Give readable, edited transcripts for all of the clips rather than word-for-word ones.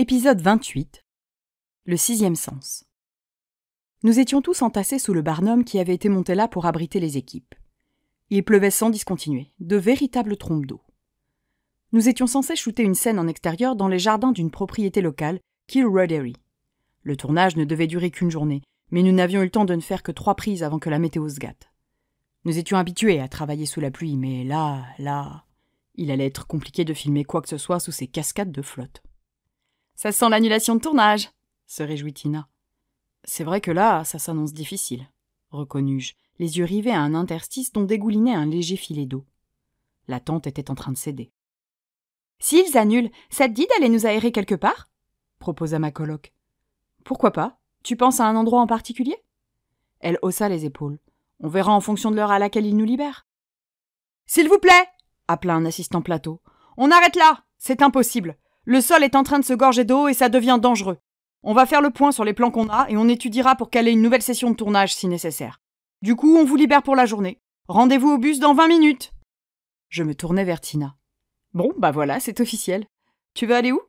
Épisode 28. Le sixième sens. Nous étions tous entassés sous le barnum qui avait été monté là pour abriter les équipes. Il pleuvait sans discontinuer, de véritables trompes d'eau. Nous étions censés shooter une scène en extérieur dans les jardins d'une propriété locale, Kilroderry. Le tournage ne devait durer qu'une journée, mais nous n'avions eu le temps de ne faire que 3 prises avant que la météo se gâte. Nous étions habitués à travailler sous la pluie, mais là, il allait être compliqué de filmer quoi que ce soit sous ces cascades de flotte. « Ça sent l'annulation de tournage !» se réjouit Tina. « C'est vrai que là, ça s'annonce difficile, » reconnus-je, les yeux rivés à un interstice dont dégoulinait un léger filet d'eau. La tente était en train de céder. « S'ils annulent, ça te dit d'aller nous aérer quelque part ?» proposa ma coloc. « Pourquoi pas ? Tu penses à un endroit en particulier ?» Elle haussa les épaules. « On verra en fonction de l'heure à laquelle ils nous libèrent. »« S'il vous plaît !» appela un assistant plateau. « On arrête là ! C'est impossible. Le sol est en train de se gorger d'eau et ça devient dangereux. On va faire le point sur les plans qu'on a et on étudiera pour caler une nouvelle session de tournage si nécessaire. Du coup, on vous libère pour la journée. Rendez-vous au bus dans 20 minutes. » Je me tournai vers Tina. « Bon, bah voilà, c'est officiel. Tu veux aller où ?»«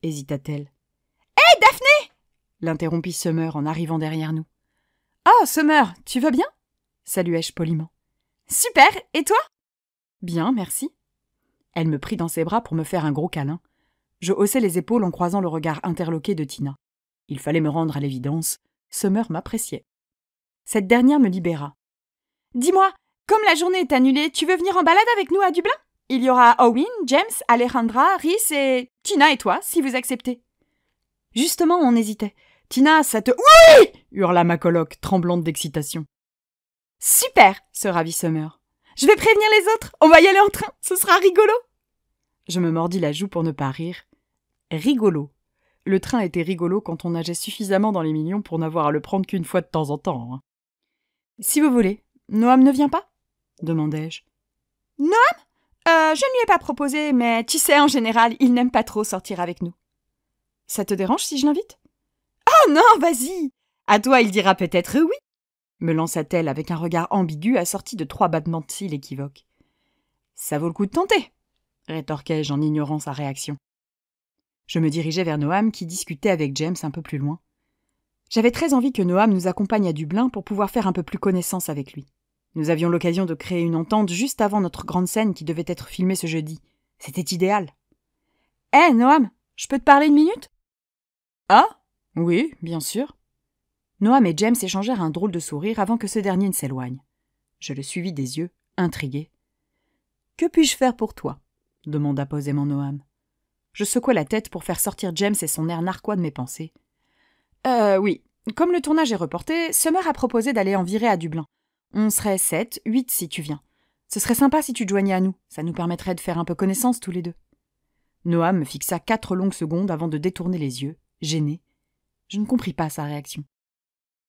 hésita-t-elle. « Hé, Daphné !» l'interrompit Summer en arrivant derrière nous. « Oh, Summer, tu vas bien ?» saluai-je poliment. « Super, et toi ?»« Bien, merci. » Elle me prit dans ses bras pour me faire un gros câlin. Je haussai les épaules en croisant le regard interloqué de Tina. Il fallait me rendre à l'évidence. Summer m'appréciait. Cette dernière me libéra. « Dis-moi, comme la journée est annulée, tu veux venir en balade avec nous à Dublin ? Il y aura Owen, James, Alejandra, Rhys et Tina et toi, si vous acceptez. » Justement, on hésitait. « Tina, ça te... »« Oui !» hurla ma coloc, tremblante d'excitation. « Super !» se ravit Summer. « Je vais prévenir les autres, on va y aller en train, ce sera rigolo !» Je me mordis la joue pour ne pas rire. Rigolo. Le train était rigolo quand on nageait suffisamment dans les millions pour n'avoir à le prendre qu'une fois de temps en temps. Hein. « Si vous voulez, Noam ne vient pas ?» demandai-je. « Noam ? Je ne lui ai pas proposé, mais tu sais, en général, il n'aime pas trop sortir avec nous. »« Ça te dérange si je l'invite ?»« Oh non, vas-y ! À toi, il dira peut-être oui !» me lança-t-elle avec un regard ambigu assorti de 3 battements de cils équivoques. « Ça vaut le coup de tenter !» rétorquai-je en ignorant sa réaction. Je me dirigeai vers Noam qui discutait avec James un peu plus loin. J'avais très envie que Noam nous accompagne à Dublin pour pouvoir faire un peu plus connaissance avec lui. Nous avions l'occasion de créer une entente juste avant notre grande scène qui devait être filmée ce jeudi. C'était idéal. « Hé, Noam, je peux te parler 1 minute ?»« Ah ? Oui, bien sûr. » Noam et James échangèrent un drôle de sourire avant que ce dernier ne s'éloigne. Je le suivis des yeux, intrigué. « Que puis-je faire pour toi ?» demanda posément Noam. Je secouai la tête pour faire sortir James et son air narquois de mes pensées. Oui, comme le tournage est reporté, Summer a proposé d'aller en virée à Dublin. On serait 7, 8 si tu viens. Ce serait sympa si tu te joignais à nous, ça nous permettrait de faire un peu connaissance tous les deux. Noam me fixa 4 longues secondes avant de détourner les yeux, gêné. Je ne compris pas sa réaction.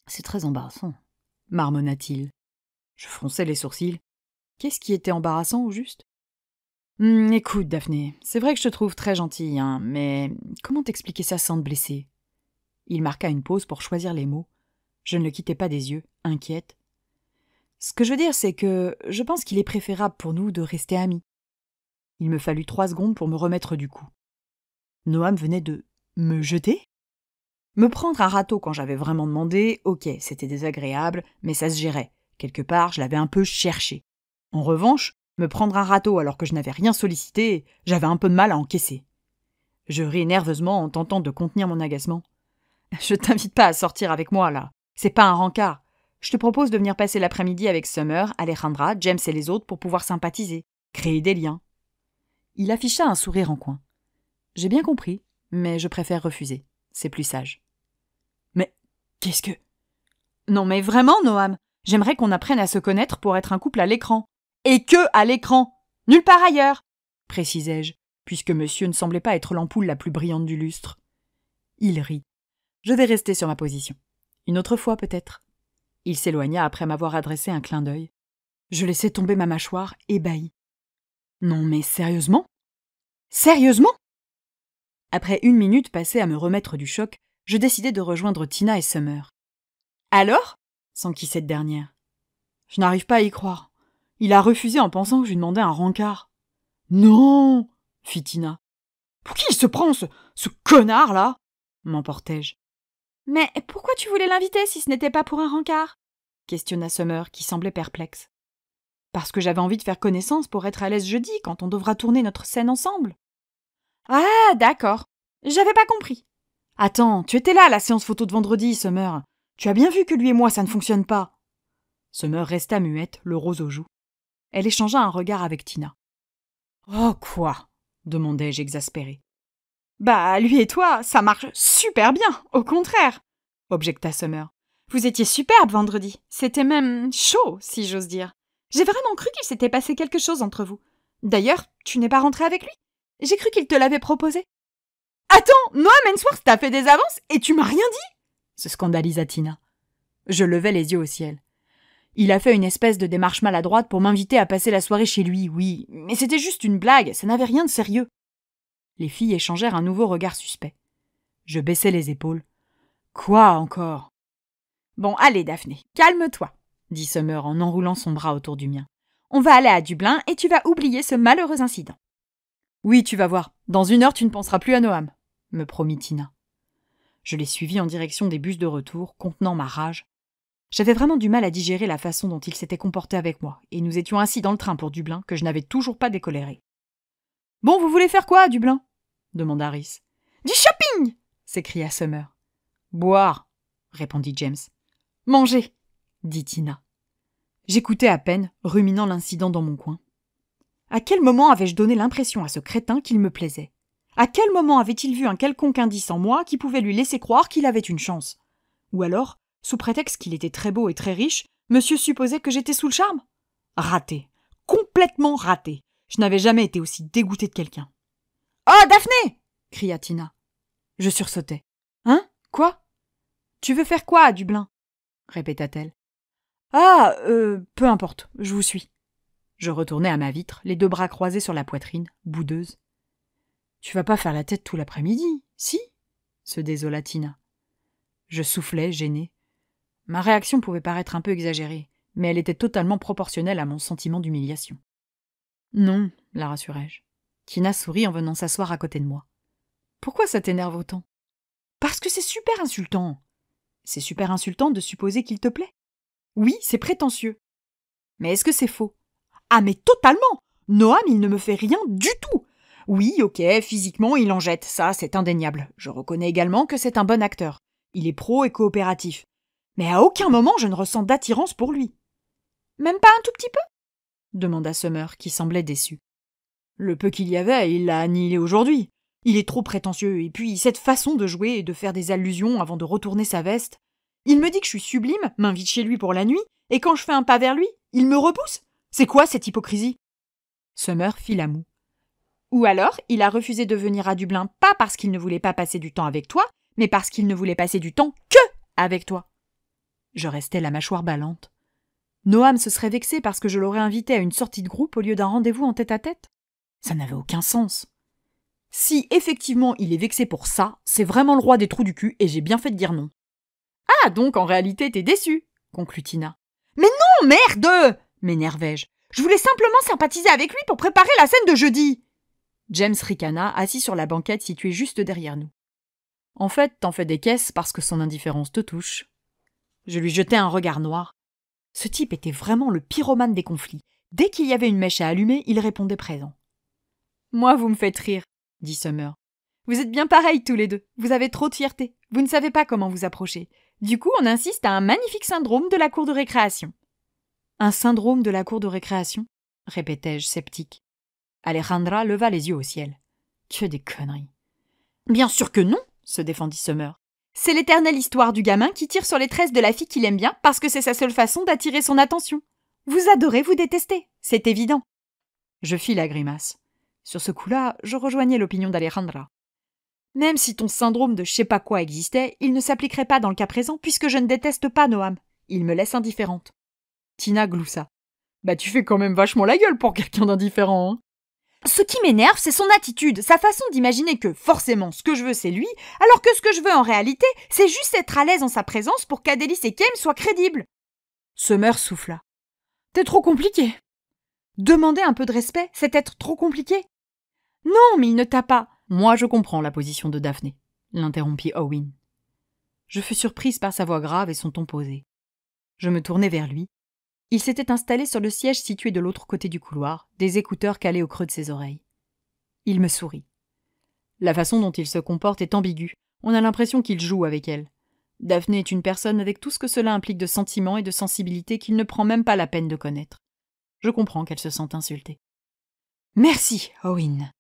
C'est très embarrassant, marmonna-t-il. Je fronçai les sourcils. Qu'est-ce qui était embarrassant au juste ? Écoute, Daphné, c'est vrai que je te trouve très gentille, hein, mais comment t'expliquer ça sans te blesser ? Il marqua une pause pour choisir les mots. Je ne le quittais pas des yeux, inquiète. Ce que je veux dire, c'est que je pense qu'il est préférable pour nous de rester amis. Il me fallut 3 secondes pour me remettre du coup. Noam venait de me jeter ? Me prendre un râteau quand j'avais vraiment demandé, ok, c'était désagréable, mais ça se gérait. Quelque part, je l'avais un peu cherché. En revanche, me prendre un râteau alors que je n'avais rien sollicité, j'avais un peu de mal à encaisser. Je ris nerveusement en tentant de contenir mon agacement. « Je t'invite pas à sortir avec moi, là. C'est pas un rencard. Je te propose de venir passer l'après-midi avec Summer, Alejandra, James et les autres pour pouvoir sympathiser, créer des liens. » Il afficha un sourire en coin. J'ai bien compris, mais je préfère refuser. C'est plus sage. « Mais qu'est-ce que... » « Non mais vraiment, Noam, j'aimerais qu'on apprenne à se connaître pour être un couple à l'écran. Et que à l'écran, nulle part ailleurs, précisai-je, puisque monsieur ne semblait pas être l'ampoule la plus brillante du lustre. Il rit. Je vais rester sur ma position. Une autre fois peut-être. Il s'éloigna après m'avoir adressé un clin d'œil. Je laissai tomber ma mâchoire, ébahie. Non mais sérieusement ? Sérieusement ? Après 1 minute passée à me remettre du choc, je décidai de rejoindre Tina et Summer. Alors ? S'enquit cette dernière. Je n'arrive pas à y croire. Il a refusé en pensant que je lui demandais un rencard. Non, fit Tina. Pour qui il se prend, ce connard-là? M'emportai-je. Mais pourquoi tu voulais l'inviter si ce n'était pas pour un rencard? Questionna Summer, qui semblait perplexe. Parce que j'avais envie de faire connaissance pour être à l'aise jeudi, quand on devra tourner notre scène ensemble. Ah, d'accord. J'avais pas compris. Attends, tu étais là à la séance photo de vendredi, Summer. Tu as bien vu que lui et moi, ça ne fonctionne pas. Summer resta muette, le rose aux joues. Elle échangea un regard avec Tina. Oh, quoi? Demandai-je exaspéré. Bah, lui et toi, ça marche super bien, au contraire, objecta Summer. Vous étiez superbe vendredi. C'était même chaud, si j'ose dire. J'ai vraiment cru qu'il s'était passé quelque chose entre vous. D'ailleurs, tu n'es pas rentré avec lui? J'ai cru qu'il te l'avait proposé. Attends, Noam Hemsworth t'a fait des avances et tu m'as rien dit? Se scandalisa Tina. Je levai les yeux au ciel. Il a fait une espèce de démarche maladroite pour m'inviter à passer la soirée chez lui, oui, mais c'était juste une blague, ça n'avait rien de sérieux. Les filles échangèrent un nouveau regard suspect. Je baissai les épaules. Quoi encore? Bon, allez, Daphné, calme-toi, dit Summer en enroulant son bras autour du mien. On va aller à Dublin et tu vas oublier ce malheureux incident. Oui, tu vas voir. Dans 1 heure, tu ne penseras plus à Noam, me promit Tina. Je les suivis en direction des bus de retour, contenant ma rage. J'avais vraiment du mal à digérer la façon dont il s'était comporté avec moi, et nous étions assis dans le train pour Dublin que je n'avais toujours pas décoléré. « Bon, vous voulez faire quoi à Dublin ?» demanda Rhys. « Du shopping !» s'écria Summer. « Boire !» répondit James. « Manger !» dit Tina. J'écoutais à peine, ruminant l'incident dans mon coin. À quel moment avais-je donné l'impression à ce crétin qu'il me plaisait? À quel moment avait-il vu un quelconque indice en moi qui pouvait lui laisser croire qu'il avait une chance? Ou alors, sous prétexte qu'il était très beau et très riche, monsieur supposait que j'étais sous le charme? Raté. Complètement raté. Je n'avais jamais été aussi dégoûté de quelqu'un. « Oh, Daphné !» cria Tina. Je sursautai. « Hein? Quoi? Tu veux faire quoi à Dublin ?» répéta-t-elle. « Ah, peu importe, je vous suis. » Je retournai à ma vitre, les 2 bras croisés sur la poitrine, boudeuse. « Tu vas pas faire la tête tout l'après-midi, si ?» se désola Tina. Je soufflai, gêné. Ma réaction pouvait paraître un peu exagérée, mais elle était totalement proportionnelle à mon sentiment d'humiliation. « Non, » la rassurai-je. Tina sourit en venant s'asseoir à côté de moi. « Pourquoi ça t'énerve autant ?»« Parce que c'est super insultant. »« C'est super insultant de supposer qu'il te plaît. »« Oui, c'est prétentieux. »« Mais est-ce que c'est faux ?»« Ah, mais totalement. Noam, il ne me fait rien du tout. Oui, ok, physiquement, il en jette, ça, c'est indéniable. Je reconnais également que c'est un bon acteur. Il est pro et coopératif. Mais à aucun moment je ne ressens d'attirance pour lui. »« Même pas un tout petit peu ?» demanda Summer, qui semblait déçu. « Le peu qu'il y avait, il l'a annihilé aujourd'hui. Il est trop prétentieux, et puis cette façon de jouer et de faire des allusions avant de retourner sa veste. Il me dit que je suis sublime, m'invite chez lui pour la nuit, et quand je fais un pas vers lui, il me repousse. C'est quoi cette hypocrisie ?» Summer fit la moue. « Ou alors, il a refusé de venir à Dublin pas parce qu'il ne voulait pas passer du temps avec toi, mais parce qu'il ne voulait passer du temps que avec toi. » Je restais la mâchoire ballante. Noam se serait vexé parce que je l'aurais invité à une sortie de groupe au lieu d'un rendez-vous en tête-à-tête? Ça n'avait aucun sens. Si effectivement il est vexé pour ça, c'est vraiment le roi des trous du cul et j'ai bien fait de dire non. « Ah, donc en réalité t'es déçu ?» conclut Tina. « Mais non, merde !» m'énervai-je. « Je voulais simplement sympathiser avec lui pour préparer la scène de jeudi !» James ricana, assis sur la banquette située juste derrière nous. « En fait, t'en fais des caisses parce que son indifférence te touche. » Je lui jetai un regard noir. Ce type était vraiment le pyromane des conflits. Dès qu'il y avait une mèche à allumer, il répondait présent. « Moi, vous me faites rire, » dit Summer. « Vous êtes bien pareils tous les deux. Vous avez trop de fierté. Vous ne savez pas comment vous approcher. Du coup, on insiste à un magnifique syndrome de la cour de récréation. »« Un syndrome de la cour de récréation ?» répétai-je sceptique. Alejandra leva les yeux au ciel. « Que des conneries !»« Bien sûr que non !» se défendit Summer. « C'est l'éternelle histoire du gamin qui tire sur les tresses de la fille qu'il aime bien parce que c'est sa seule façon d'attirer son attention. Vous adorez vous détester, c'est évident. » Je fis la grimace. Sur ce coup-là, je rejoignais l'opinion d'Alejandra. Même si ton syndrome de je sais pas quoi existait, il ne s'appliquerait pas dans le cas présent puisque je ne déteste pas Noam. Il me laisse indifférente. Tina gloussa. « Bah tu fais quand même vachement la gueule pour quelqu'un d'indifférent, hein. » Ce qui m'énerve, c'est son attitude, sa façon d'imaginer que, forcément, ce que je veux, c'est lui, alors que ce que je veux en réalité, c'est juste être à l'aise en sa présence pour qu'Adélis et Kem soient crédibles. Summer souffla. « T'es trop compliqué. » Demander un peu de respect, c'est être trop compliqué. « Non, mais il ne t'a pas. Moi, je comprends la position de Daphné, l'interrompit Owen. Je fus surprise par sa voix grave et son ton posé. Je me tournai vers lui. Il s'était installé sur le siège situé de l'autre côté du couloir, des écouteurs calés au creux de ses oreilles. Il me sourit. La façon dont il se comporte est ambiguë. On a l'impression qu'il joue avec elle. Daphné est une personne avec tout ce que cela implique de sentiments et de sensibilité qu'il ne prend même pas la peine de connaître. Je comprends qu'elle se sente insultée. « Merci, Owen !»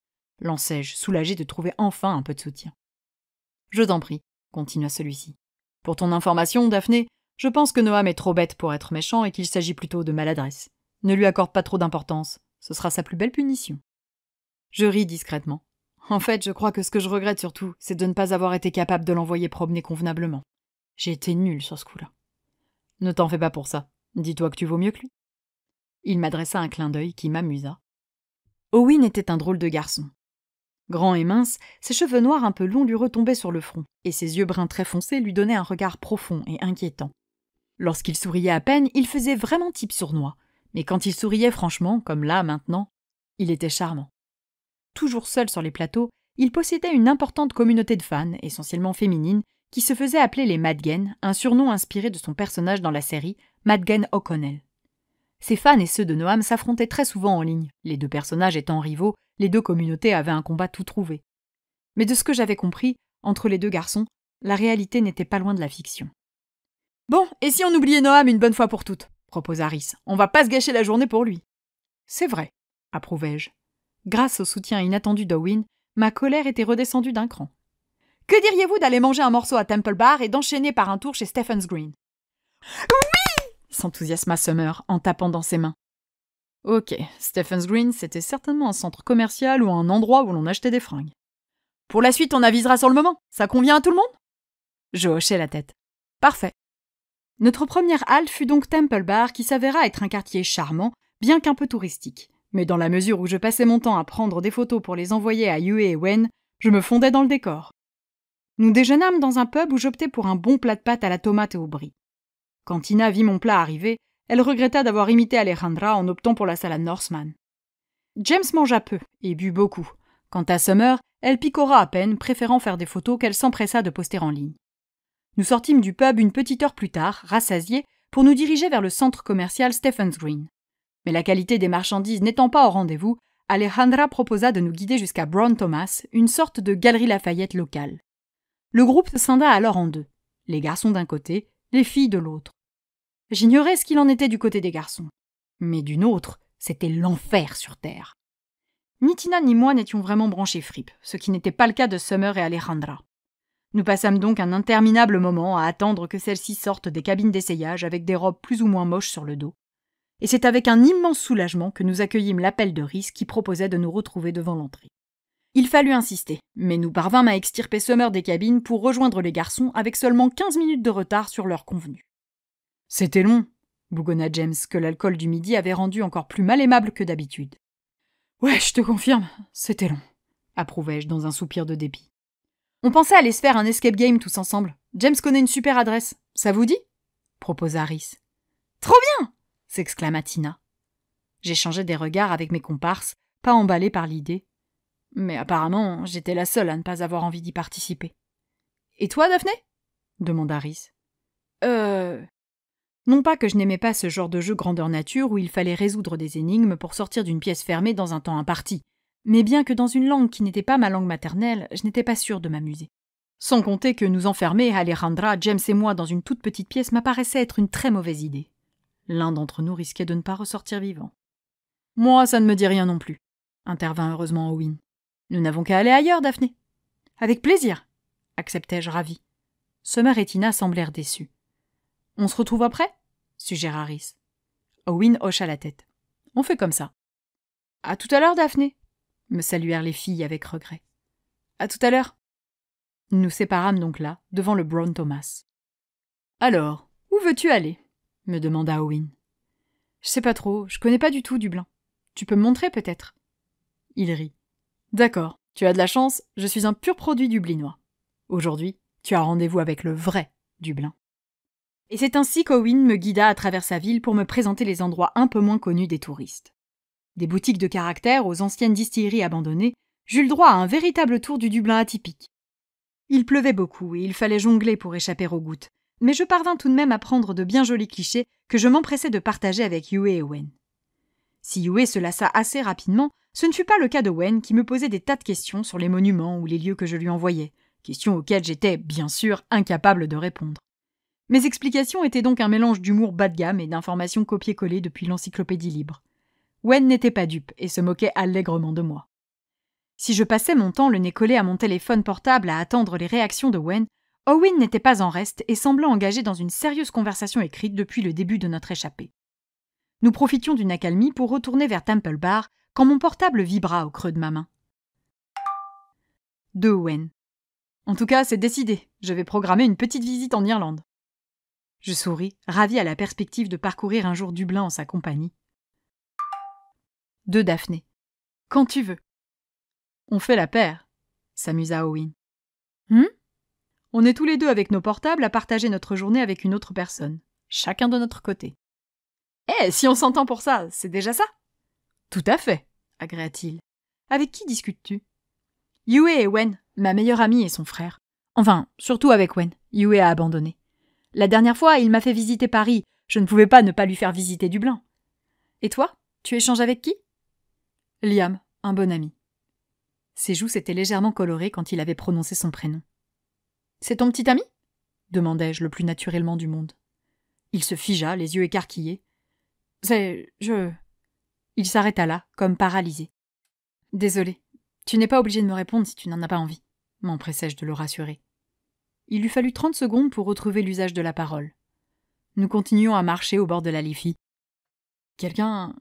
lançai-je, soulagé de trouver enfin un peu de soutien. « Je t'en prie », continua celui-ci. « Pour ton information, Daphné, je pense que Noam est trop bête pour être méchant et qu'il s'agit plutôt de maladresse. Ne lui accorde pas trop d'importance. Ce sera sa plus belle punition. » Je ris discrètement. En fait, je crois que ce que je regrette surtout, c'est de ne pas avoir été capable de l'envoyer promener convenablement. J'ai été nulle sur ce coup-là. Ne t'en fais pas pour ça. Dis-toi que tu vaux mieux que lui. Il m'adressa un clin d'œil qui m'amusa. Owen était un drôle de garçon. Grand et mince, ses cheveux noirs un peu longs lui retombaient sur le front, et ses yeux bruns très foncés lui donnaient un regard profond et inquiétant. Lorsqu'il souriait à peine, il faisait vraiment type sournois, mais quand il souriait franchement, comme là, maintenant, il était charmant. Toujours seul sur les plateaux, il possédait une importante communauté de fans, essentiellement féminines, qui se faisaient appeler les Madgen, un surnom inspiré de son personnage dans la série, Madgen O'Connell. Ses fans et ceux de Noam s'affrontaient très souvent en ligne, les deux personnages étant rivaux, les deux communautés avaient un combat tout trouvé. Mais de ce que j'avais compris, entre les deux garçons, la réalité n'était pas loin de la fiction. « Bon, et si on oubliait Noam une bonne fois pour toutes ?» proposa Rhys. « On va pas se gâcher la journée pour lui. »« C'est vrai, » approuvai-je. Grâce au soutien inattendu d'Owen, ma colère était redescendue d'un cran. « Que diriez-vous d'aller manger un morceau à Temple Bar et d'enchaîner par un tour chez Stephen's Green ?»« Oui !» s'enthousiasma Summer en tapant dans ses mains. Ok, Stephen's Green, c'était certainement un centre commercial ou un endroit où l'on achetait des fringues. Pour la suite, on avisera sur le moment. Ça convient à tout le monde ? Je hochai la tête. Parfait. Notre première halte fut donc Temple Bar, qui s'avéra être un quartier charmant, bien qu'un peu touristique. Mais dans la mesure où je passais mon temps à prendre des photos pour les envoyer à Yue et Wen, je me fondais dans le décor. Nous déjeunâmes dans un pub où j'optais pour un bon plat de pâtes à la tomate et au brie. Quand Tina vit mon plat arriver, elle regretta d'avoir imité Alejandra en optant pour la salade Norseman. James mangea peu et but beaucoup. Quant à Summer, elle picora à peine, préférant faire des photos qu'elle s'empressa de poster en ligne. Nous sortîmes du pub une petite heure plus tard, rassasiés, pour nous diriger vers le centre commercial Stephen's Green. Mais la qualité des marchandises n'étant pas au rendez-vous, Alejandra proposa de nous guider jusqu'à Brown Thomas, une sorte de galerie Lafayette locale. Le groupe se scinda alors en deux, les garçons d'un côté, les filles de l'autre. J'ignorais ce qu'il en était du côté des garçons. Mais d'une autre, c'était l'enfer sur Terre. Ni Tina ni moi n'étions vraiment branchés fripes, ce qui n'était pas le cas de Summer et Alejandra. Nous passâmes donc un interminable moment à attendre que celles-ci sortent des cabines d'essayage avec des robes plus ou moins moches sur le dos. Et c'est avec un immense soulagement que nous accueillîmes l'appel de Rhys qui proposait de nous retrouver devant l'entrée. Il fallut insister, mais nous parvînmes à extirper Summer des cabines pour rejoindre les garçons avec seulement 15 minutes de retard sur l'heure convenue. « C'était long », bougonna James, que l'alcool du midi avait rendu encore plus mal aimable que d'habitude. « Ouais, je te confirme, c'était long », approuvai-je dans un soupir de dépit. « On pensait aller se faire un escape game tous ensemble. James connaît une super adresse. Ça vous dit ?» proposa Rhys. « Trop bien !» s'exclama Tina. J'échangeais des regards avec mes comparses, pas emballés par l'idée. Mais apparemment, j'étais la seule à ne pas avoir envie d'y participer. « Et toi, Daphné ?» demanda Rhys. Non pas que je n'aimais pas ce genre de jeu grandeur nature où il fallait résoudre des énigmes pour sortir d'une pièce fermée dans un temps imparti, mais bien que dans une langue qui n'était pas ma langue maternelle, je n'étais pas sûre de m'amuser. Sans compter que nous enfermer, Alejandra, James et moi, dans une toute petite pièce m'apparaissait être une très mauvaise idée. L'un d'entre nous risquait de ne pas ressortir vivant. « Moi, ça ne me dit rien non plus », intervint heureusement Owen. « Nous n'avons qu'à aller ailleurs, Daphné. »« Avec plaisir », acceptai-je ravi. Summer et Tina semblèrent déçus. « On se retrouve après ?» suggéra Rhys. Owen hocha la tête. « On fait comme ça. »« À tout à l'heure, Daphné » me saluèrent les filles avec regret. « À tout à l'heure. » Nous nous séparâmes donc là, devant le Brown Thomas. « Alors, où veux-tu aller ?» me demanda Owen. « Je sais pas trop, je connais pas du tout Dublin. Tu peux me montrer peut-être ?» Il rit. « D'accord, tu as de la chance, je suis un pur produit dublinois. Aujourd'hui, tu as rendez-vous avec le vrai Dublin. » Et c'est ainsi qu'Owen me guida à travers sa ville pour me présenter les endroits un peu moins connus des touristes. Des boutiques de caractère aux anciennes distilleries abandonnées J'eus le droit à un véritable tour du Dublin atypique. Il pleuvait beaucoup et il fallait jongler pour échapper aux gouttes, mais je parvins tout de même à prendre de bien jolis clichés que je m'empressais de partager avec Yue et Wen. Si Yue se lassa assez rapidement, ce ne fut pas le cas de Wen qui me posait des tas de questions sur les monuments ou les lieux que je lui envoyais, questions auxquelles j'étais, bien sûr, incapable de répondre. Mes explications étaient donc un mélange d'humour bas de gamme et d'informations copiées-collées depuis l'encyclopédie libre. Wen n'était pas dupe et se moquait allègrement de moi. Si je passais mon temps le nez collé à mon téléphone portable à attendre les réactions de Wen, Owen n'était pas en reste et semblait engagé dans une sérieuse conversation écrite depuis le début de notre échappée. Nous profitions d'une accalmie pour retourner vers Temple Bar quand mon portable vibra au creux de ma main. De Owen. En tout cas, c'est décidé. Je vais programmer une petite visite en Irlande. Je souris, ravi à la perspective de parcourir un jour Dublin en sa compagnie. De Daphné. Quand tu veux. On fait la paire, s'amusa Owen. On est tous les deux avec nos portables à partager notre journée avec une autre personne, chacun de notre côté. Si on s'entend pour ça, c'est déjà ça. Tout à fait, agréa-t-il. Avec qui discutes-tu? Yue et Wen, ma meilleure amie et son frère. Enfin, surtout avec Wen, Yue a abandonné. La dernière fois, il m'a fait visiter Paris, je ne pouvais pas ne pas lui faire visiter Dublin. Et toi, tu échanges avec qui? Liam, un bon ami. Ses joues s'étaient légèrement colorées quand il avait prononcé son prénom. « C'est ton petit ami » demandai-je le plus naturellement du monde. Il se figea, les yeux écarquillés. « Je... » Il s'arrêta là, comme paralysé. « Désolé, tu n'es pas obligé de me répondre si tu n'en as pas envie, » m'empressai-je de le rassurer. Il lui fallut 30 secondes pour retrouver l'usage de la parole. Nous continuions à marcher au bord de la Liffey. « Quelqu'un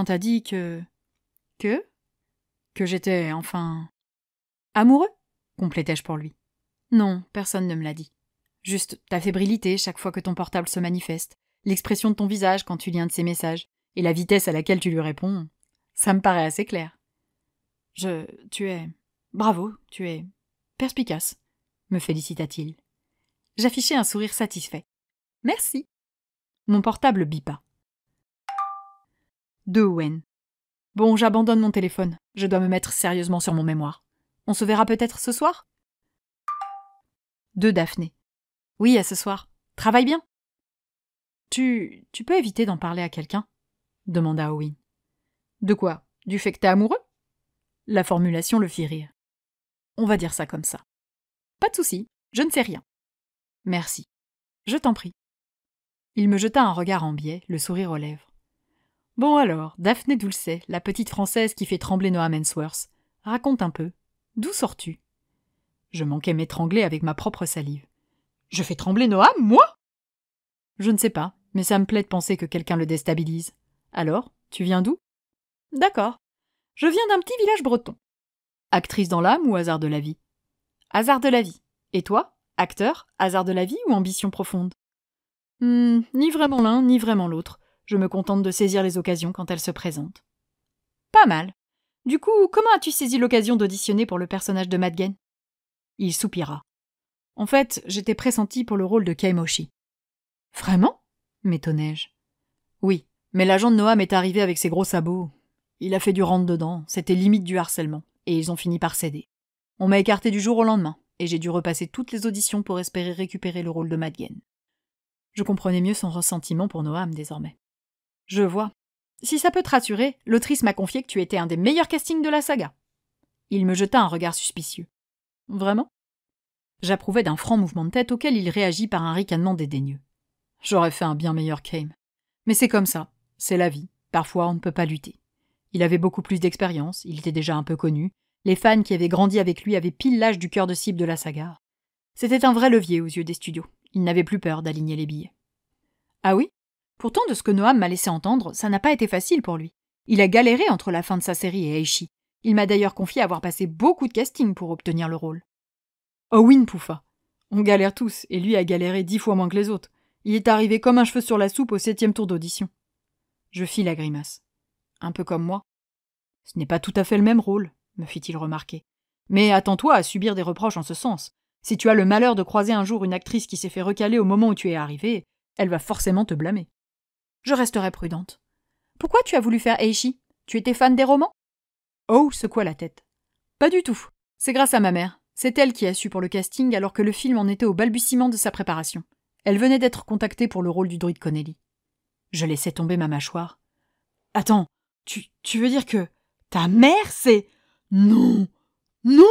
t'a dit que... » Que j'étais, enfin... Amoureux, complétai-je pour lui. Non, personne ne me l'a dit. Juste ta fébrilité chaque fois que ton portable se manifeste, l'expression de ton visage quand tu lis un de ses messages, et la vitesse à laquelle tu lui réponds, ça me paraît assez clair. Bravo, tu es perspicace, me félicita-t-il. J'affichai un sourire satisfait. Merci. Mon portable bipa. De Owen. Bon, j'abandonne mon téléphone. Je dois me mettre sérieusement sur mon mémoire. On se verra peut-être ce soir? De Daphné. Oui, à ce soir. Travaille bien. Tu peux éviter d'en parler à quelqu'un? Demanda Owen. De quoi? Du fait que t'es amoureux? La formulation le fit rire. On va dire ça comme ça. Pas de souci, je ne sais rien. Merci. Je t'en prie. Il me jeta un regard en biais, le sourire aux lèvres. Bon alors, Daphné Dulcet, la petite Française qui fait trembler Noam Hensworth, raconte un peu. D'où sors-tu? Je manquais m'étrangler avec ma propre salive. Je fais trembler Noam, moi? Je ne sais pas, mais ça me plaît de penser que quelqu'un le déstabilise. Alors, tu viens d'où? D'accord. Je viens d'un petit village breton. Actrice dans l'âme ou hasard de la vie? Hasard de la vie. Et toi? Acteur, hasard de la vie ou ambition profonde? Ni vraiment l'un, ni vraiment l'autre. Je me contente de saisir les occasions quand elles se présentent. Pas mal. Du coup, comment as-tu saisi l'occasion d'auditionner pour le personnage de Madgen? Il soupira. En fait, j'étais pressenti pour le rôle de Keimoshi. Vraiment? M'étonnai-je. Oui, mais l'agent de Noam est arrivé avec ses gros sabots. Il a fait du rentre-dedans, c'était limite du harcèlement, et ils ont fini par céder. On m'a écarté du jour au lendemain, et j'ai dû repasser toutes les auditions pour espérer récupérer le rôle de Madgen. Je comprenais mieux son ressentiment pour Noam désormais. Je vois. Si ça peut te rassurer, l'autrice m'a confié que tu étais un des meilleurs castings de la saga. Il me jeta un regard suspicieux. Vraiment? J'approuvais d'un franc mouvement de tête auquel il réagit par un ricanement dédaigneux. J'aurais fait un bien meilleur Kame. Mais c'est comme ça, c'est la vie, parfois on ne peut pas lutter. Il avait beaucoup plus d'expérience, il était déjà un peu connu, les fans qui avaient grandi avec lui avaient pile l'âge du cœur de cible de la saga. C'était un vrai levier aux yeux des studios, il n'avait plus peur d'aligner les billets. Ah oui? Pourtant, de ce que Noam m'a laissé entendre, ça n'a pas été facile pour lui. Il a galéré entre la fin de sa série et Eishi. Il m'a d'ailleurs confié avoir passé beaucoup de castings pour obtenir le rôle. Owen pouffa. On galère tous, et lui a galéré 10 fois moins que les autres. Il est arrivé comme un cheveu sur la soupe au 7e tour d'audition. Je fis la grimace. Un peu comme moi. Ce n'est pas tout à fait le même rôle, me fit-il remarquer. Mais attends-toi à subir des reproches en ce sens. Si tu as le malheur de croiser un jour une actrice qui s'est fait recaler au moment où tu es arrivé, elle va forcément te blâmer. Je resterai prudente. Pourquoi tu as voulu faire Eishi? Tu étais fan des romans? Oh secoua la tête. Pas du tout. C'est grâce à ma mère. C'est elle qui a su pour le casting alors que le film en était au balbutiement de sa préparation. Elle venait d'être contactée pour le rôle du druide Connelly. Je laissais tomber ma mâchoire. Attends, tu veux dire que ta mère c'est... Non! Non!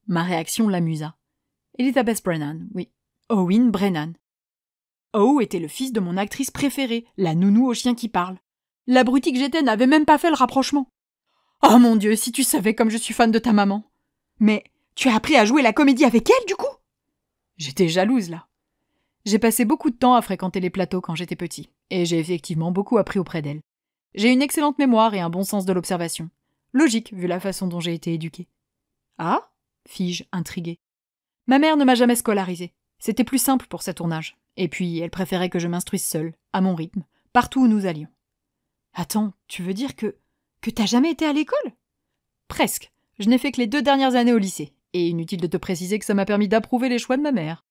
Ma réaction l'amusa. Elizabeth Brennan, oui. Owen Brennan. O était le fils de mon actrice préférée, la nounou au chien qui parle. L'abruti que j'étais n'avait même pas fait le rapprochement. Oh mon Dieu, si tu savais comme je suis fan de ta maman. Mais tu as appris à jouer la comédie avec elle, du coup? J'étais jalouse, là. J'ai passé beaucoup de temps à fréquenter les plateaux quand j'étais petit, et j'ai effectivement beaucoup appris auprès d'elle. J'ai une excellente mémoire et un bon sens de l'observation. Logique, vu la façon dont j'ai été éduquée. Ah? Fis-je, intriguée. Ma mère ne m'a jamais scolarisée. C'était plus simple pour sa tournage. Et puis, elle préférait que je m'instruise seule, à mon rythme, partout où nous allions. Attends, tu veux dire que t'as jamais été à l'école? Presque. Je n'ai fait que les 2 dernières années au lycée. Et inutile de te préciser que ça m'a permis d'approuver les choix de ma mère.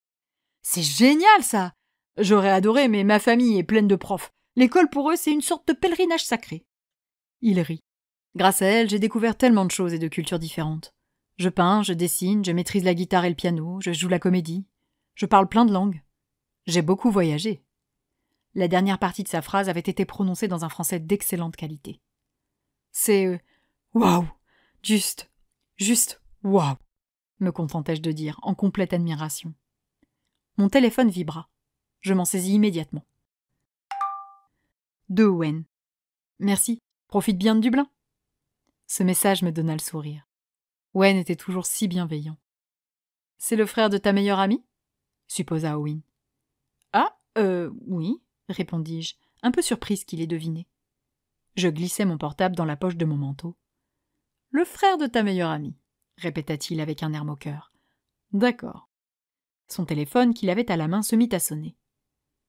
C'est génial, ça! J'aurais adoré, mais ma famille est pleine de profs. L'école, pour eux, c'est une sorte de pèlerinage sacré. Il rit. Grâce à elle, j'ai découvert tellement de choses et de cultures différentes. Je peins, je dessine, je maîtrise la guitare et le piano, je joue la comédie. Je parle plein de langues. J'ai beaucoup voyagé. La dernière partie de sa phrase avait été prononcée dans un français d'excellente qualité. C'est waouh, juste waouh, me contentai-je de dire, en complète admiration. Mon téléphone vibra. Je m'en saisis immédiatement. De Owen. Merci, profite bien de Dublin. Ce message me donna le sourire. Owen était toujours si bienveillant. C'est le frère de ta meilleure amie? Supposa Owen. Ah, oui, répondis-je, un peu surprise qu'il ait deviné. Je glissai mon portable dans la poche de mon manteau. Le frère de ta meilleure amie, répéta-t-il avec un air moqueur. D'accord. Son téléphone qu'il avait à la main se mit à sonner.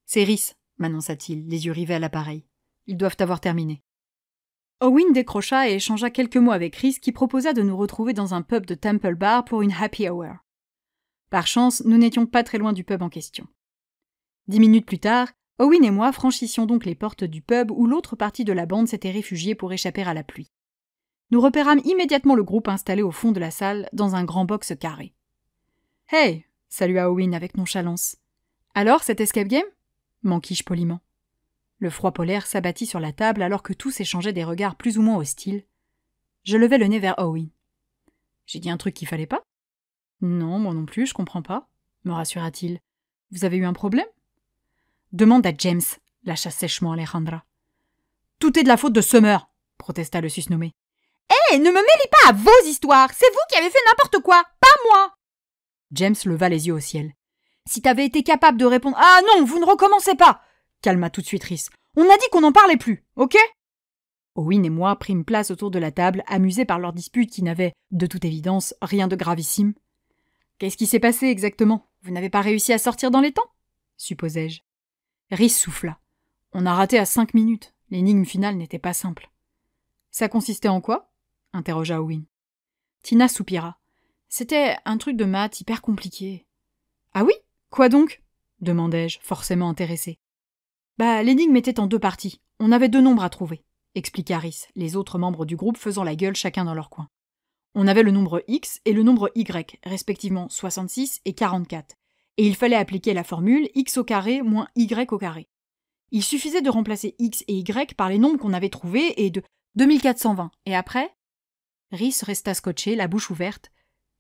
C'est Rhys, m'annonça-t-il, les yeux rivés à l'appareil. Ils doivent avoir terminé. Owen décrocha et échangea quelques mots avec Rhys qui proposa de nous retrouver dans un pub de Temple Bar pour une happy hour. Par chance, nous n'étions pas très loin du pub en question. 10 minutes plus tard, Owen et moi franchissions donc les portes du pub où l'autre partie de la bande s'était réfugiée pour échapper à la pluie. Nous repérâmes immédiatement le groupe installé au fond de la salle, dans un grand box carré. « Hey !» salua Owen avec nonchalance. « Alors, cet escape game ?» manquis-je poliment. Le froid polaire s'abattit sur la table alors que tous échangeaient des regards plus ou moins hostiles. Je levai le nez vers Owen. « J'ai dit un truc qu'il fallait pas ?»« Non, moi non plus, je comprends pas, » me rassura-t-il. « Vous avez eu un problème ?»« Demande à James, » lâcha sèchement Alejandra. « Tout est de la faute de Summer, » protesta le susnommé. « Hé, ne me mêlez pas à vos histoires, c'est vous qui avez fait n'importe quoi, pas moi !» James leva les yeux au ciel. « Si t'avais été capable de répondre... Ah non, vous ne recommencez pas !» calma tout de suite Rhys. « On a dit qu'on n'en parlait plus, ok ?» Owen et moi prîmes place autour de la table, amusés par leur dispute qui n'avait, de toute évidence, rien de gravissime. « Qu'est-ce qui s'est passé exactement? Vous n'avez pas réussi à sortir dans les temps ?» supposai-je. Rhys souffla. « On a raté à 5 minutes. L'énigme finale n'était pas simple. »« Ça consistait en quoi ?» interrogea Owen. Tina soupira. « C'était un truc de maths hyper compliqué. »« Ah oui? Quoi donc ?» demandai-je, forcément intéressé. « L'énigme était en 2 parties. On avait 2 nombres à trouver, » expliqua Rhys, les autres membres du groupe faisant la gueule chacun dans leur coin. On avait le nombre X et le nombre Y, respectivement 66 et 44, et il fallait appliquer la formule X au carré moins Y au carré. Il suffisait de remplacer X et Y par les nombres qu'on avait trouvés et de 2420, et après... Rhys resta scotché, la bouche ouverte.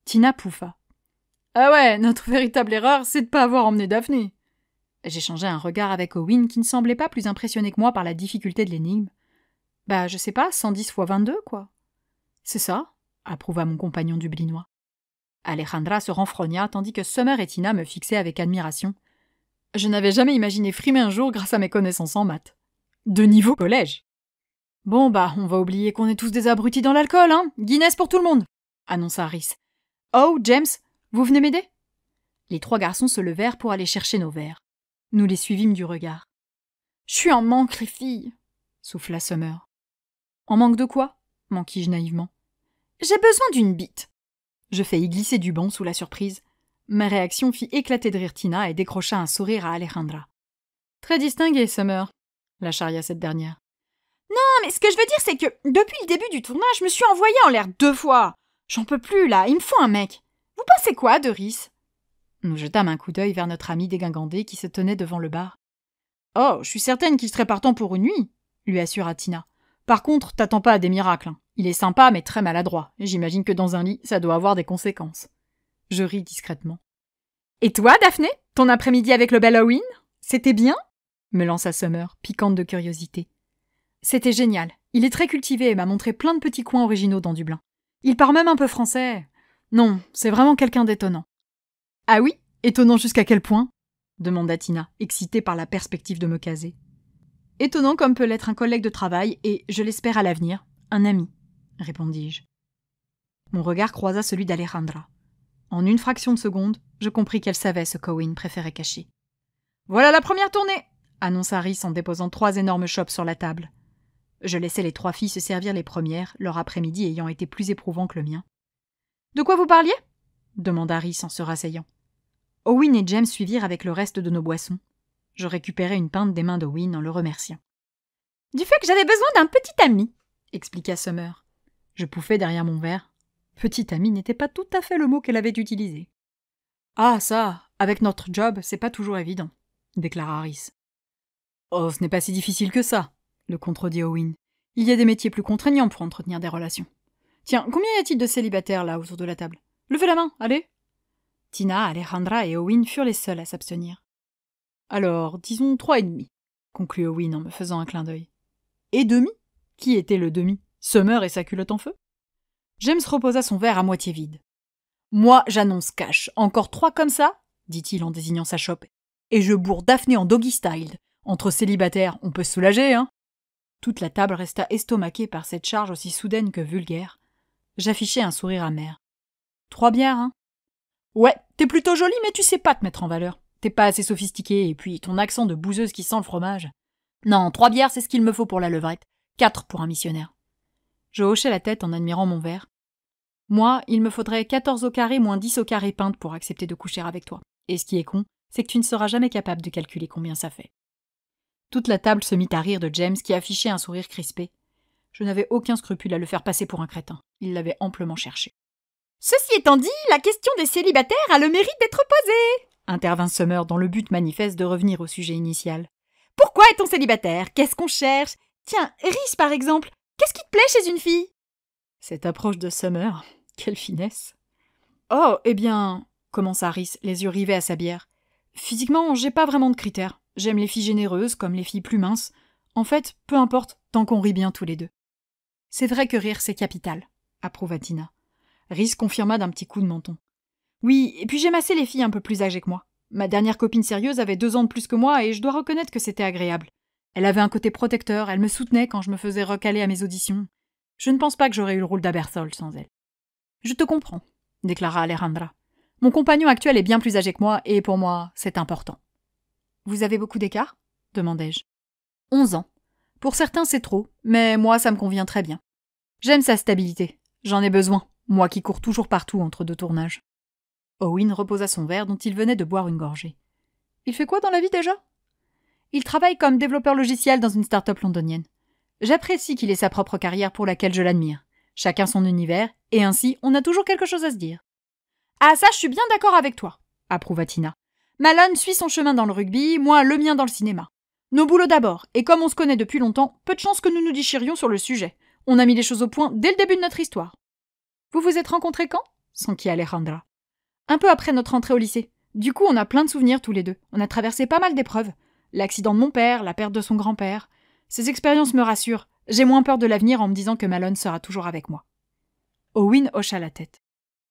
Tina pouffa. « Ah ouais, notre véritable erreur, c'est de pas avoir emmené Daphné. » J'échangeai un regard avec Owen qui ne semblait pas plus impressionné que moi par la difficulté de l'énigme. « Je sais pas, 110 fois 22, quoi. »« C'est ça, » approuva mon compagnon dublinois. Alejandra se renfrogna tandis que Summer et Tina me fixaient avec admiration. Je n'avais jamais imaginé frimer un jour grâce à mes connaissances en maths. De niveau collège. Bon on va oublier qu'on est tous des abrutis dans l'alcool, hein. Guinness pour tout le monde, annonça Rhys. Oh, James, vous venez m'aider? Les 3 garçons se levèrent pour aller chercher nos verres. Nous les suivîmes du regard. Je suis en manque, les filles, souffla Summer. En manque de quoi? Manquis-je naïvement. J'ai besoin d'une bite. Je faillis glisser du banc sous la surprise. Ma réaction fit éclater de rire Tina et décrocha un sourire à Alejandra. Très distinguée, Summer, la charria cette dernière. Non, mais ce que je veux dire, c'est que depuis le début du tournage, je me suis envoyée en l'air 2 fois. J'en peux plus, là, il me faut un mec. Vous pensez quoi de Rhys? Nous jetâmes un coup d'œil vers notre ami dégingandé qui se tenait devant le bar. Oh, je suis certaine qu'il serait partant pour une nuit, lui assura Tina. Par contre, t'attends pas à des miracles. Il est sympa, mais très maladroit, et j'imagine que dans un lit, ça doit avoir des conséquences. Je ris discrètement. Et toi, Daphné? Ton après-midi avec le bel Owen? C'était bien? Me lança Summer, piquante de curiosité. C'était génial. Il est très cultivé et m'a montré plein de petits coins originaux dans Dublin. Il parle même un peu français. Non, c'est vraiment quelqu'un d'étonnant. Ah oui? Étonnant jusqu'à quel point? Demanda Tina, excitée par la perspective de me caser. Étonnant comme peut l'être un collègue de travail et, je l'espère à l'avenir, un ami, répondis-je. Mon regard croisa celui d'Alejandra. En une fraction de seconde, je compris qu'elle savait ce qu'Owen préférait cacher. « Voilà la première tournée !» annonça Rhys en déposant 3 énormes chopes sur la table. Je laissai les 3 filles se servir les premières, leur après-midi ayant été plus éprouvant que le mien. « De quoi vous parliez ?» demanda Rhys en se rasseyant. Owen et James suivirent avec le reste de nos boissons. Je récupérai une pinte des mains d'Owen en le remerciant. « Du fait que j'avais besoin d'un petit ami !» expliqua Summer. Je pouffai derrière mon verre. Petit ami n'était pas tout à fait le mot qu'elle avait utilisé. « Ah, ça, avec notre job, c'est pas toujours évident », déclara Rhys. « Oh, ce n'est pas si difficile que ça », le contredit Owen. « Il y a des métiers plus contraignants pour entretenir des relations. Tiens, combien y a-t-il de célibataires là autour de la table? Levez la main, allez !» Tina, Alejandra et Owen furent les seuls à s'abstenir. « Alors, disons 3,5, conclut Owen en me faisant un clin d'œil. « Et demi? Qui était le demi? Summer et sa culotte en feu ?» James reposa son verre à moitié vide. « Moi, j'annonce cash. Encore 3 comme ça, dit-il en désignant sa chope. Et je bourre Daphné en doggy style. Entre célibataires, on peut se soulager, hein ?» Toute la table resta estomaquée par cette charge aussi soudaine que vulgaire. J'affichai un sourire amer. « 3 bières, hein ? Ouais, t'es plutôt jolie, mais tu sais pas te mettre en valeur. T'es pas assez sophistiquée, et puis ton accent de bouseuse qui sent le fromage. Non, 3 bières, c'est ce qu'il me faut pour la levrette. 4 pour un missionnaire. » Je hochai la tête en admirant mon verre. Moi, il me faudrait 14 au carré moins 10 au carré pinte pour accepter de coucher avec toi. Et ce qui est con, c'est que tu ne seras jamais capable de calculer combien ça fait. Toute la table se mit à rire de James qui affichait un sourire crispé. Je n'avais aucun scrupule à le faire passer pour un crétin. Il l'avait amplement cherché. « Ceci étant dit, la question des célibataires a le mérite d'être posée !» intervint Summer dans le but manifeste de revenir au sujet initial. « Pourquoi est-on célibataire? Qu'est-ce qu'on cherche? Tiens, Rhys par exemple, qu'est-ce qui te plaît chez une fille ?» Cette approche de Summer, quelle finesse. « Oh, eh bien, commença Rhys, les yeux rivés à sa bière. Physiquement, j'ai pas vraiment de critères. J'aime les filles généreuses comme les filles plus minces. En fait, peu importe, tant qu'on rit bien tous les deux. » C'est vrai que rire, c'est capital, approuva Tina. Rhys confirma d'un petit coup de menton. Oui, et puis j'aime assez les filles un peu plus âgées que moi. Ma dernière copine sérieuse avait 2 ans de plus que moi et je dois reconnaître que c'était agréable. Elle avait un côté protecteur, elle me soutenait quand je me faisais recaler à mes auditions. Je ne pense pas que j'aurais eu le rôle d'Aberthold sans elle. Je te comprends, déclara Alejandra. Mon compagnon actuel est bien plus âgé que moi et pour moi, c'est important. Vous avez beaucoup d'écart? Demandai-je. 11 ans. Pour certains, c'est trop, mais moi, ça me convient très bien. J'aime sa stabilité. J'en ai besoin, moi qui cours toujours partout entre 2 tournages. Owen reposa son verre dont il venait de boire une gorgée. Il fait quoi dans la vie déjà? Il travaille comme développeur logiciel dans une start-up londonienne. J'apprécie qu'il ait sa propre carrière pour laquelle je l'admire. Chacun son univers, et ainsi on a toujours quelque chose à se dire. Ah ça, je suis bien d'accord avec toi, approuva Tina. Malone suit son chemin dans le rugby, moi le mien dans le cinéma. Nos boulots d'abord, et comme on se connaît depuis longtemps, peu de chance que nous nous déchirions sur le sujet. On a mis les choses au point dès le début de notre histoire. Vous vous êtes rencontrés quand? S'enquit Alejandra. Un peu après notre entrée au lycée. Du coup, on a plein de souvenirs tous les deux. On a traversé pas mal d'épreuves. L'accident de mon père, la perte de son grand-père. Ces expériences me rassurent. J'ai moins peur de l'avenir en me disant que Malone sera toujours avec moi. Owen hocha la tête.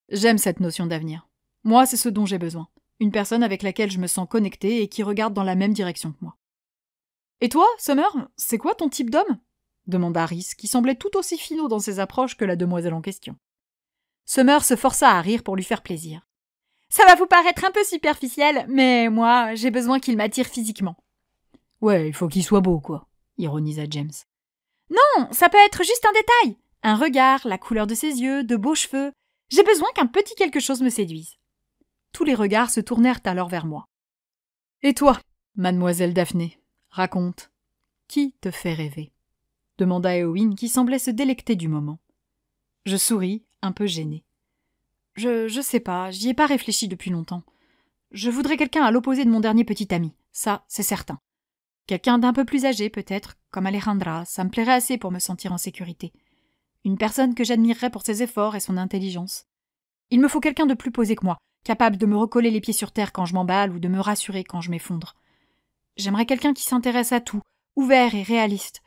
J'aime cette notion d'avenir. Moi, c'est ce dont j'ai besoin. Une personne avec laquelle je me sens connectée et qui regarde dans la même direction que moi. Et toi, Summer, c'est quoi ton type d'homme? Demanda Rhys, qui semblait tout aussi finot dans ses approches que la demoiselle en question. Summer se força à rire pour lui faire plaisir. Ça va vous paraître un peu superficiel, mais moi, j'ai besoin qu'il m'attire physiquement. Ouais, il faut qu'il soit beau, quoi, ironisa James. Non, ça peut être juste un détail. Un regard, la couleur de ses yeux, de beaux cheveux. J'ai besoin qu'un petit quelque chose me séduise. Tous les regards se tournèrent alors vers moi. Et toi, mademoiselle Daphné, raconte. Qui te fait rêver? Demanda Éowyn, qui semblait se délecter du moment. Je souris, un peu gênée. Je sais pas, j'y ai pas réfléchi depuis longtemps. Je voudrais quelqu'un à l'opposé de mon dernier petit ami, ça, c'est certain. Quelqu'un d'un peu plus âgé, peut-être, comme Alejandra, ça me plairait assez pour me sentir en sécurité. Une personne que j'admirerais pour ses efforts et son intelligence. Il me faut quelqu'un de plus posé que moi, capable de me recoller les pieds sur terre quand je m'emballe ou de me rassurer quand je m'effondre. J'aimerais quelqu'un qui s'intéresse à tout, ouvert et réaliste.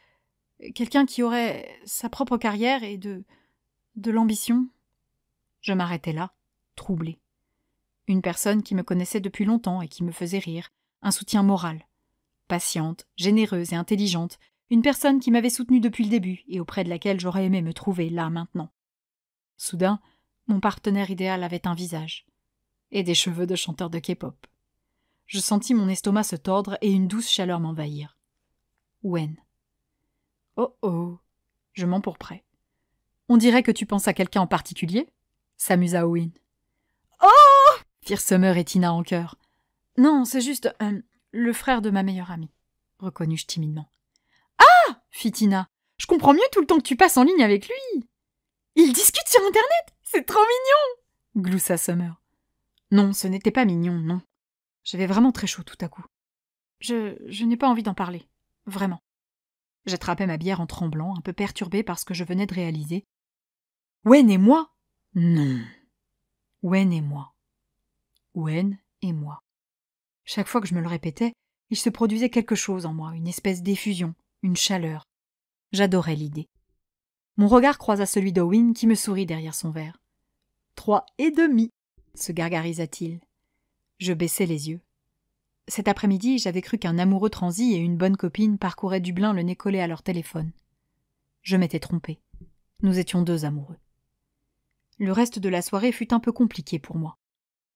Quelqu'un qui aurait sa propre carrière et de l'ambition. Je m'arrêtais là, troublée. Une personne qui me connaissait depuis longtemps et qui me faisait rire, un soutien moral. Patiente, généreuse et intelligente, une personne qui m'avait soutenue depuis le début et auprès de laquelle j'aurais aimé me trouver là maintenant. Soudain, mon partenaire idéal avait un visage. Et des cheveux de chanteur de K-pop. Je sentis mon estomac se tordre et une douce chaleur m'envahir. Wen. Oh oh, je m'empourprai. On dirait que tu penses à quelqu'un en particulier? S'amusa Owen. Oh! Firent Summer et Tina en chœur. Non, c'est juste le frère de ma meilleure amie, reconnus-je timidement. Ah! Fit Tina. Je comprends mieux tout le temps que tu passes en ligne avec lui. Ils discutent sur Internet? C'est trop mignon! Gloussa Summer. Non, ce n'était pas mignon, non. J'avais vraiment très chaud tout à coup. Je n'ai pas envie d'en parler. Vraiment. J'attrapais ma bière en tremblant, un peu perturbée par ce que je venais de réaliser. Wen et moi? Non. Wen et moi. Wen et moi. Chaque fois que je me le répétais, il se produisait quelque chose en moi, une espèce d'effusion, une chaleur. J'adorais l'idée. Mon regard croisa celui d'Owen qui me sourit derrière son verre. 3,5, se gargarisa-t-il. Je baissai les yeux. Cet après-midi, j'avais cru qu'un amoureux transi et une bonne copine parcouraient Dublin le nez collé à leur téléphone. Je m'étais trompée. Nous étions 2 amoureux. Le reste de la soirée fut un peu compliqué pour moi.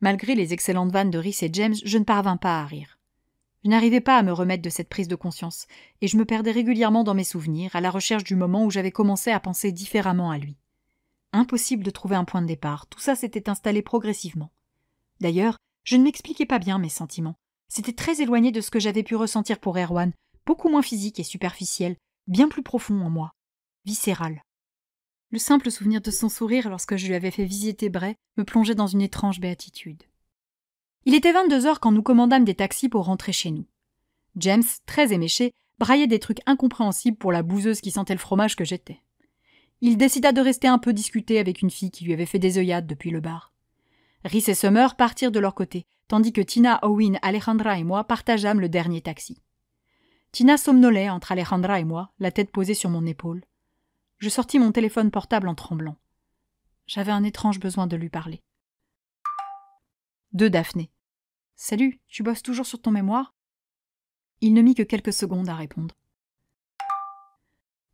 Malgré les excellentes vannes de Rhys et James, je ne parvins pas à rire. Je n'arrivais pas à me remettre de cette prise de conscience, et je me perdais régulièrement dans mes souvenirs, à la recherche du moment où j'avais commencé à penser différemment à lui. Impossible de trouver un point de départ, tout ça s'était installé progressivement. D'ailleurs, je ne m'expliquais pas bien mes sentiments. C'était très éloigné de ce que j'avais pu ressentir pour Erwan, beaucoup moins physique et superficiel, bien plus profond en moi, viscéral. Le simple souvenir de son sourire lorsque je lui avais fait visiter Bray me plongeait dans une étrange béatitude. Il était 22 heures quand nous commandâmes des taxis pour rentrer chez nous. James, très éméché, braillait des trucs incompréhensibles pour la bouseuse qui sentait le fromage que j'étais. Il décida de rester un peu discuter avec une fille qui lui avait fait des œillades depuis le bar. Rhys et Summer partirent de leur côté, tandis que Tina, Owen, Alejandra et moi partageâmes le dernier taxi. Tina somnolait entre Alejandra et moi, la tête posée sur mon épaule. Je sortis mon téléphone portable en tremblant. J'avais un étrange besoin de lui parler. De Daphné. « Salut, tu bosses toujours sur ton mémoire ?» Il ne mit que quelques secondes à répondre.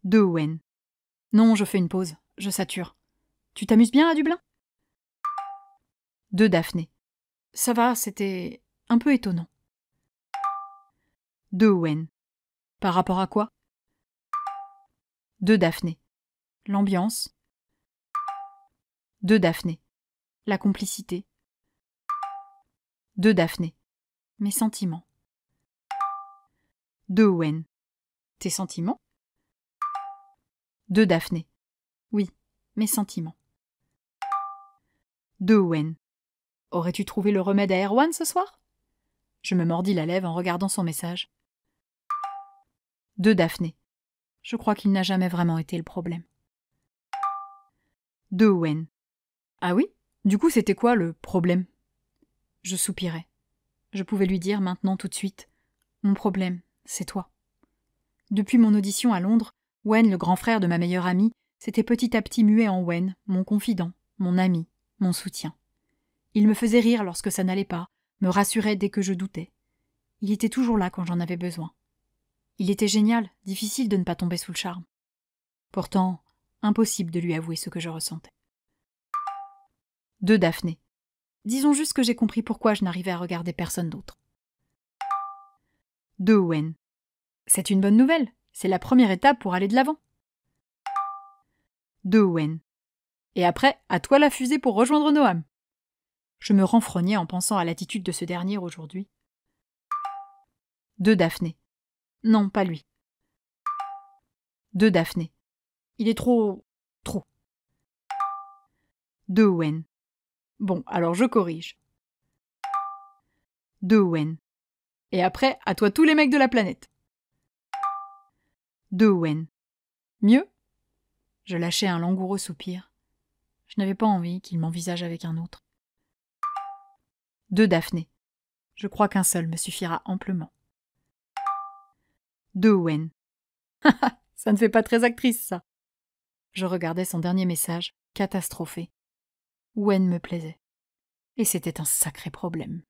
De Owen. « Non, je fais une pause, je sature. Tu t'amuses bien à Dublin ?» De Daphné. « Ça va, c'était un peu étonnant. » De Owen. « Par rapport à quoi ?» De Daphné. « L'ambiance. » De Daphné. « La complicité. » De Daphné. « Mes sentiments. » De Owen. « Tes sentiments ?» De Daphné. « Oui, mes sentiments. » De Owen. « Aurais-tu trouvé le remède à Erwan ce soir ?» Je me mordis la lèvre en regardant son message. De Daphné. « Je crois qu'il n'a jamais vraiment été le problème. » De Owen. « Ah oui ? Du coup, c'était quoi le problème ?» Je soupirais. Je pouvais lui dire maintenant tout de suite. Mon problème, c'est toi. Depuis mon audition à Londres, Wen, le grand frère de ma meilleure amie, s'était petit à petit mué en Wen, mon confident, mon ami, mon soutien. Il me faisait rire lorsque ça n'allait pas, me rassurait dès que je doutais. Il était toujours là quand j'en avais besoin. Il était génial, difficile de ne pas tomber sous le charme. Pourtant, impossible de lui avouer ce que je ressentais. De Daphné. Disons juste que j'ai compris pourquoi je n'arrivais à regarder personne d'autre. De Owen. C'est une bonne nouvelle, c'est la première étape pour aller de l'avant. De Owen. Et après, à toi la fusée pour rejoindre Noam. Je me renfrognais en pensant à l'attitude de ce dernier aujourd'hui. De Daphné. Non, pas lui. De Daphné. Il est trop. De Owen. Bon, alors je corrige. De Owen. Et après, à toi tous les mecs de la planète. De Owen. Mieux? Je lâchai un langoureux soupir. Je n'avais pas envie qu'il m'envisage avec un autre. De Daphné. Je crois qu'un seul me suffira amplement. De Owen. Ça ne fait pas très actrice, ça. Je regardais son dernier message, catastrophé. Owen me plaisait. Et c'était un sacré problème.